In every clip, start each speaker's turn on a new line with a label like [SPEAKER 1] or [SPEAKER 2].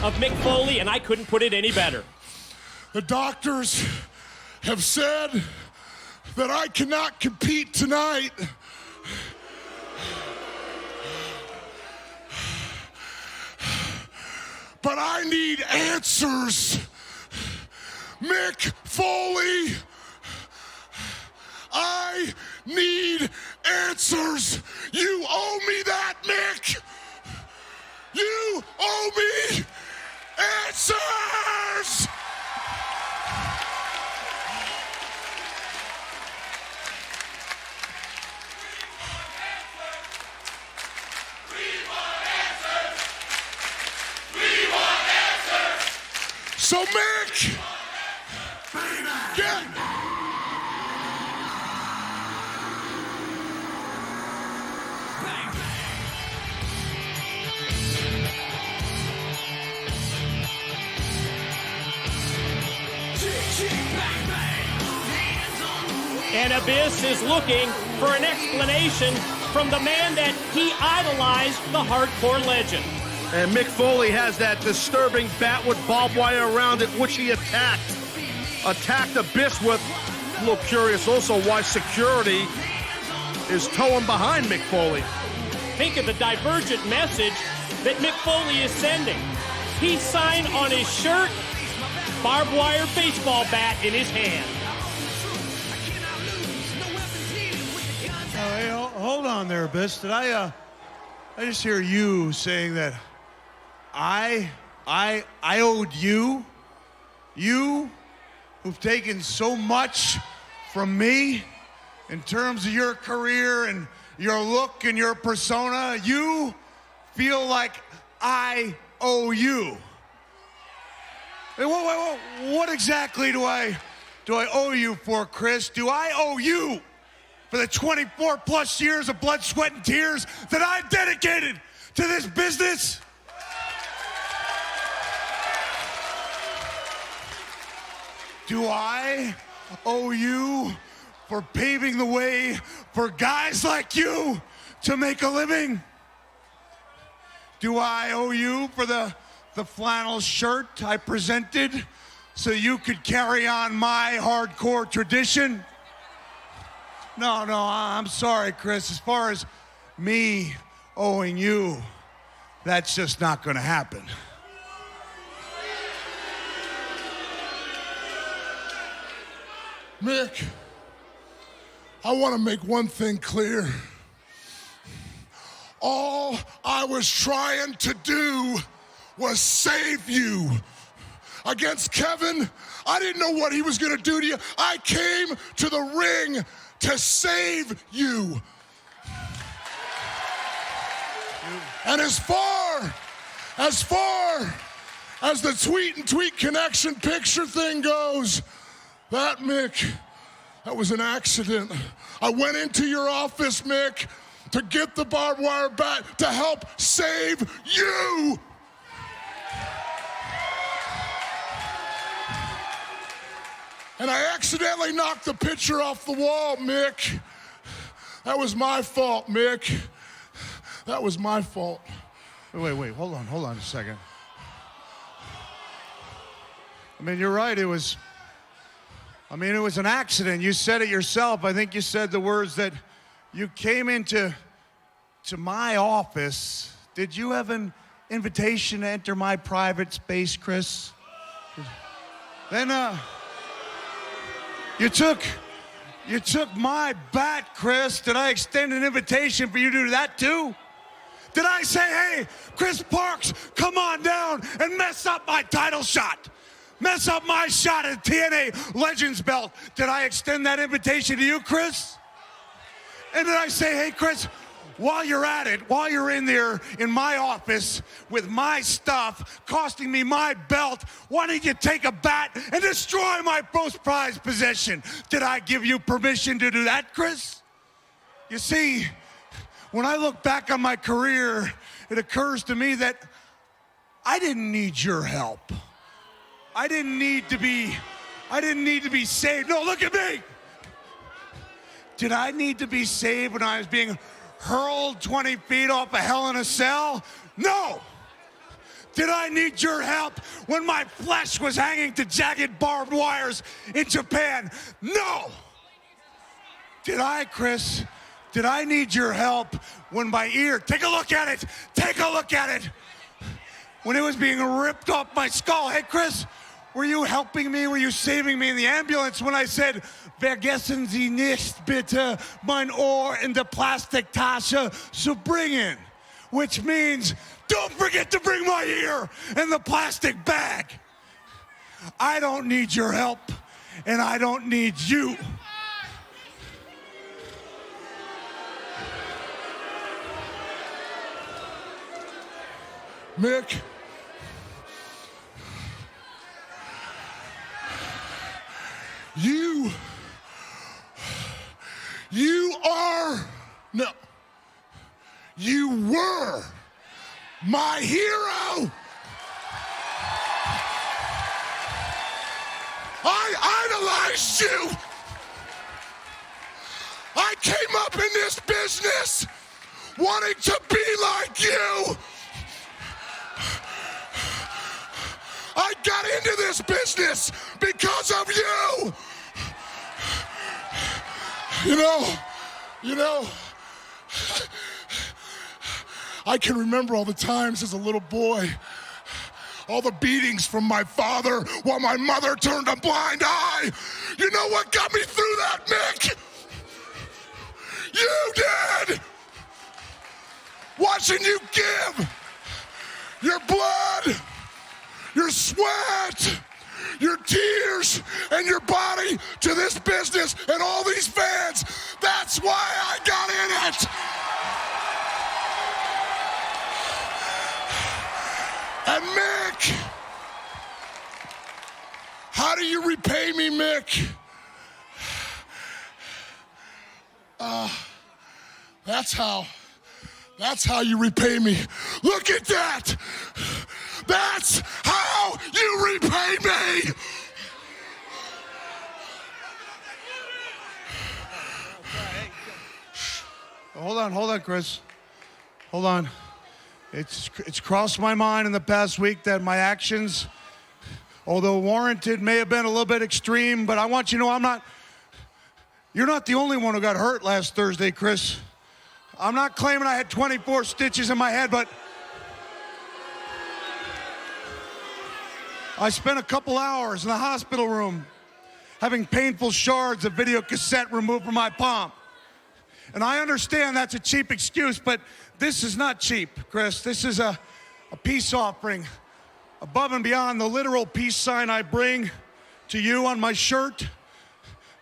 [SPEAKER 1] of Mick Foley, and I couldn't put it any better.
[SPEAKER 2] The doctors have said that I cannot compete tonight. But I need answers. Mick Foley, I need answers. You owe me that, Mick. You owe me answers. So, Mick, get.
[SPEAKER 1] And Abyss is looking for an explanation from the man that he idolized, the hardcore legend.
[SPEAKER 3] And Mick Foley has that disturbing bat with barbed wire around it, which he attacked Abyss with. A little curious also why security is towing behind Mick Foley.
[SPEAKER 1] Think of the divergent message that Mick Foley is sending. He signed on his shirt, barbed wire baseball bat in his hand.
[SPEAKER 4] Hey, hold on there, Abyss. Did I just hear you saying that I owed you who've taken so much from me in terms of your career and your look and your persona, you feel like I owe you. Hey, what exactly do I owe you for, Chris? Do I owe you for the 24 plus years of blood, sweat, and tears that I've dedicated to this business? Do I owe you for paving the way for guys like you to make a living? Do I owe you for the flannel shirt I presented so you could carry on my hardcore tradition? No, I'm sorry, Chris. As far as me owing you, that's just not going to happen.
[SPEAKER 2] Mick, I want to make one thing clear. All I was trying to do was save you. Against Kevin, I didn't know what he was going to do to you. I came to the ring to save you. And as far as the tweet and tweet connection picture thing goes, that, Mick, that was an accident. I went into your office, Mick, to get the barbed wire bat to help save you. And I accidentally knocked the picture off the wall, Mick. That was my fault, Mick. That was my fault.
[SPEAKER 4] Wait, hold on a second. I mean, you're right, it was an accident. You said it yourself. I think you said the words that you came into my office. Did you have an invitation to enter my private space, Chris? Then, you took my bat, Chris. Did I extend an invitation for you to do that too? Did I say, hey, Chris Parks, come on down and mess up my title shot? Mess up my shot at TNA Legends belt. Did I extend that invitation to you, Chris? And did I say, hey, Chris, while you're at it, while you're in there in my office with my stuff costing me my belt, why don't you take a bat and destroy my most prized possession? Did I give you permission to do that, Chris? You see, when I look back on my career, it occurs to me that I didn't need your help. I didn't need to be saved. No, look at me. Did I need to be saved when I was being hurled 20 feet off a Hell in a Cell? No. Did I need your help when my flesh was hanging to jagged barbed wires in Japan? No. Did I, Chris? Did I need your help when my ear, take a look at it, take a look at it, when it was being ripped off my skull? Hey, Chris, were you helping me? Were you saving me in the ambulance when I said, vergessen Sie nicht bitte mein Ohr in der Plastiktasche zu bringen? Which means, don't forget to bring my ear in the plastic bag. I don't need your help, and I don't need you.
[SPEAKER 2] Mick, you were my hero. I idolized you. I came up in this business wanting to be like you. I got into this business because of you. You know, I can remember all the times as a little boy, all the beatings from my father while my mother turned a blind eye. You know what got me through that, Mick? You did! Watching you give your blood, your sweat, your tears, and your body to this business and all these fans. That's why I got in it. And Mick, how do you repay me, Mick? That's how you repay me. Look at that. That's how you repay me.
[SPEAKER 4] Hold on, Chris. Hold on. It's crossed my mind in the past week that my actions, although warranted, may have been a little bit extreme, but I want you to know you're not the only one who got hurt last Thursday, Chris. I'm not claiming I had 24 stitches in my head, but I spent a couple hours in the hospital room having painful shards of video cassette removed from my palm. And I understand that's a cheap excuse, but this is not cheap, Chris. This is a peace offering above and beyond the literal peace sign I bring to you on my shirt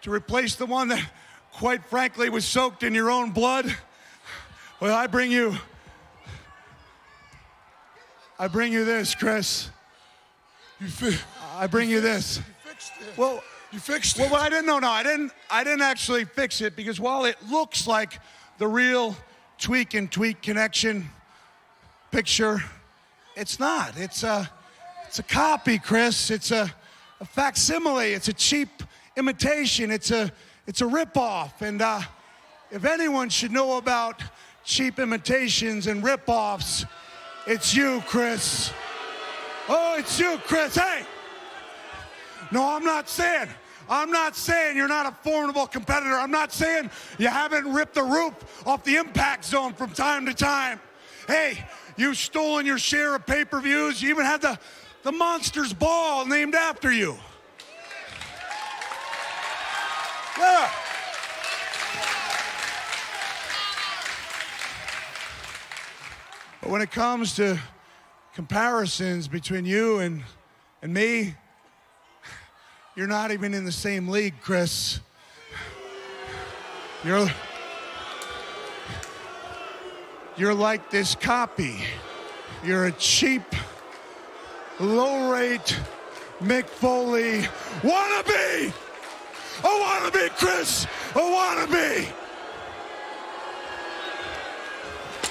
[SPEAKER 4] to replace the one that, quite frankly, was soaked in your own blood. Well, I bring you this, Chris. I bring you this.
[SPEAKER 2] You fixed it.
[SPEAKER 4] Well,
[SPEAKER 2] you fixed it.
[SPEAKER 4] Well, I didn't actually fix it, because while it looks like the real tweak and tweak connection picture, it's not. It's a copy, Chris. It's a facsimile. It's a cheap imitation. It's a ripoff. And if anyone should know about cheap imitations and ripoffs, it's you, Chris. Oh, it's you, Chris. Hey! No, I'm not saying you're not a formidable competitor. I'm not saying you haven't ripped the roof off the Impact Zone from time to time. Hey, you've stolen your share of pay-per-views. You even had the Monsters Ball named after you. Yeah. But when it comes to comparisons between you and me, you're not even in the same league, Chris. You're like this copy. You're a cheap, low-rate Mick Foley wannabe. A wannabe, Chris. A wannabe.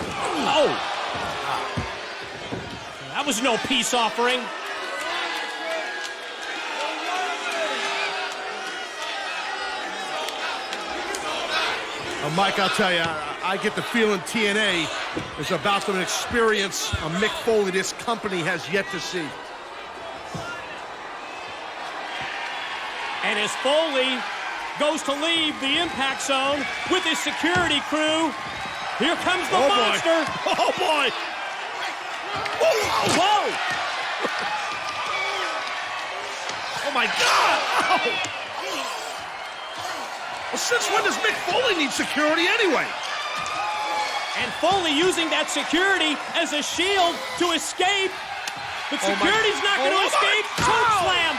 [SPEAKER 1] Oh. That was no peace offering.
[SPEAKER 3] Mike, I'll tell you, I get the feeling TNA is about to experience a Mick Foley this company has yet to see.
[SPEAKER 1] And as Foley goes to leave the impact zone with his security crew, here comes the monster.
[SPEAKER 3] Boy. Oh, boy.
[SPEAKER 1] Whoa!
[SPEAKER 3] Oh, my God. Oh. Well, since when does Mick Foley need security anyway?
[SPEAKER 1] And Foley using that security as a shield to escape. But security's not going to escape. Choke slam.